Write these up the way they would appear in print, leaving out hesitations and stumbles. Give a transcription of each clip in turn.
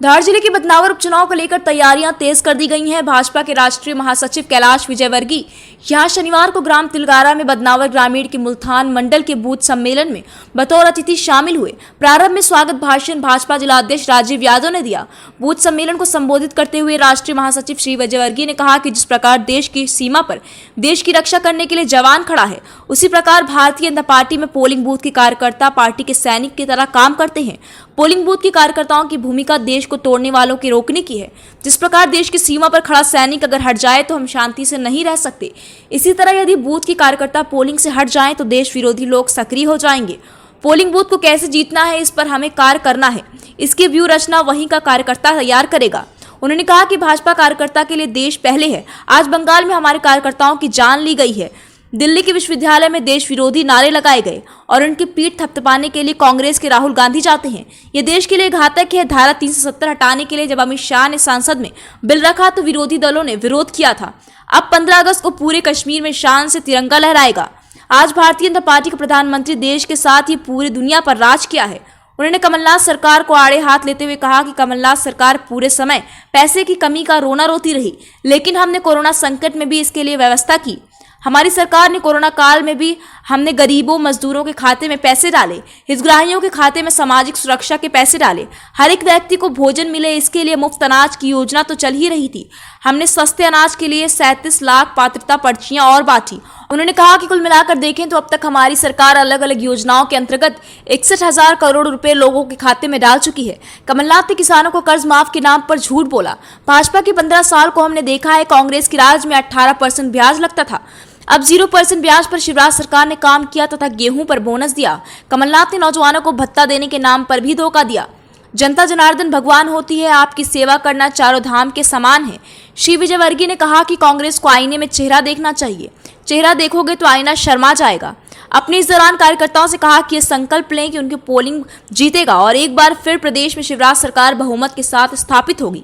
धार जिले के बदनावर उपचुनाव को लेकर तैयारियां तेज कर दी गई हैं। भाजपा के राष्ट्रीय महासचिव कैलाश विजयवर्गीय यहां शनिवार को ग्राम तिलगारा में बदनावर ग्रामीण के मुल्तान मंडल के बूथ सम्मेलन में बतौर अतिथि शामिल हुए। प्रारंभ में स्वागत भाषण भाजपा जिलाध्यक्ष राजीव यादव ने दिया। बूथ सम्मेलन को संबोधित करते हुए राष्ट्रीय महासचिव श्री विजयवर्गीय ने कहा कि जिस प्रकार देश की सीमा पर देश की रक्षा करने के लिए जवान खड़ा है, उसी प्रकार भारतीय जनता पार्टी में पोलिंग बूथ के कार्यकर्ता पार्टी के सैनिक की तरह काम करते हैं। पोलिंग बूथ के कार्यकर्ताओं की भूमिका देश को तोड़ने वालों के रोकने की है। जिस प्रकार देश की सीमा पर खड़ा सैनिक अगर हट जाए तो हम शांति से नहीं रह सकते, इसी तरह यदि बूथ के कार्यकर्ता पोलिंग से हट जाएं तो देश विरोधी लोग सक्रिय हो जाएंगे। पोलिंग बूथ को कैसे जीतना है, इस पर हमें कार्य करना है। इसकी व्यूह रचना वहीं का कार्यकर्ता तैयार करेगा। उन्होंने कहा कि भाजपा कार्यकर्ता के लिए देश पहले है। आज बंगाल में हमारे कार्यकर्ताओं की जान ली गई है। दिल्ली के विश्वविद्यालय में देश विरोधी नारे लगाए गए और उनकी पीठ थपथपाने के लिए कांग्रेस के राहुल गांधी जाते हैं। ये देश के लिए घातक है। धारा 370 हटाने के लिए जब अमित शाह ने संसद में बिल रखा तो विरोधी दलों ने विरोध किया था। अब 15 अगस्त को पूरे कश्मीर में शान से तिरंगा लहराएगा। आज भारतीय जनता पार्टी के प्रधानमंत्री देश के साथ ही पूरी दुनिया पर राज किया है। उन्होंने कमलनाथ सरकार को आड़े हाथ लेते हुए कहा कि कमलनाथ सरकार पूरे समय पैसे की कमी का रोना रोती रही, लेकिन हमने कोरोना संकट में भी इसके लिए व्यवस्था की। हमारी सरकार ने कोरोना काल में भी हमने गरीबों मजदूरों के खाते में पैसे डाले, हितग्राहियों के खाते में सामाजिक सुरक्षा के पैसे डाले, हर एक व्यक्ति को भोजन मिले, इसके लिए मुफ्त अनाज की योजना तो चल ही रही थी। हमने सस्ते अनाज के लिए 37 लाख पात्रता पर्चियां और बांटी। उन्होंने कहा कि कुल मिलाकर देखें तो अब तक हमारी सरकार अलग अलग योजनाओं के अंतर्गत 61,000 करोड़ रुपए लोगों के खाते में डाल चुकी है। कमलनाथ ने किसानों को कर्ज माफ के नाम पर झूठ बोला। भाजपा के 15 साल को हमने देखा है। कांग्रेस के राज में 18% ब्याज लगता था, अब 0% ब्याज पर शिवराज सरकार ने काम किया तथा गेहूं पर बोनस दिया। कमलनाथ ने नौजवानों को भत्ता देने के नाम पर भी धोखा दिया। जनता जनार्दन भगवान होती है, आपकी सेवा करना चारों धाम के समान है। श्री विजयवर्गीय ने कहा कि कांग्रेस को आईने में चेहरा देखना चाहिए। चेहरा देखोगे तो आईना शर्मा जाएगा। अपने इस दौरान कार्यकर्ताओं से कहा कि ये संकल्प लें कि उनकी पोलिंग जीतेगा और एक बार फिर प्रदेश में शिवराज सरकार बहुमत के साथ स्थापित होगी।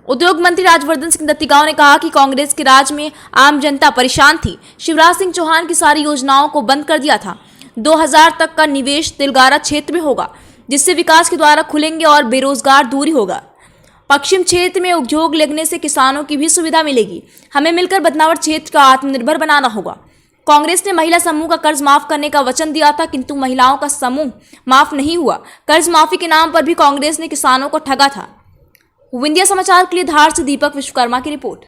उद्योग मंत्री राजवर्धन सिंह दत्तीगांव ने कहा कि कांग्रेस के राज में आम जनता परेशान थी। शिवराज सिंह चौहान की सारी योजनाओं को बंद कर दिया था। 2000 तक का निवेश तिलगारा क्षेत्र में होगा, जिससे विकास के द्वारा खुलेंगे और बेरोजगार दूरी होगा। पश्चिम क्षेत्र में उद्योग लगने से किसानों की भी सुविधा मिलेगी। हमें मिलकर बदनावर क्षेत्र का आत्मनिर्भर बनाना होगा। कांग्रेस ने महिला समूह का कर्ज माफ करने का वचन दिया था, किंतु महिलाओं का समूह माफ नहीं हुआ। कर्ज माफी के नाम पर भी कांग्रेस ने किसानों को ठगा था। विंध्या समाचार के लिए धार से दीपक विश्वकर्मा की रिपोर्ट।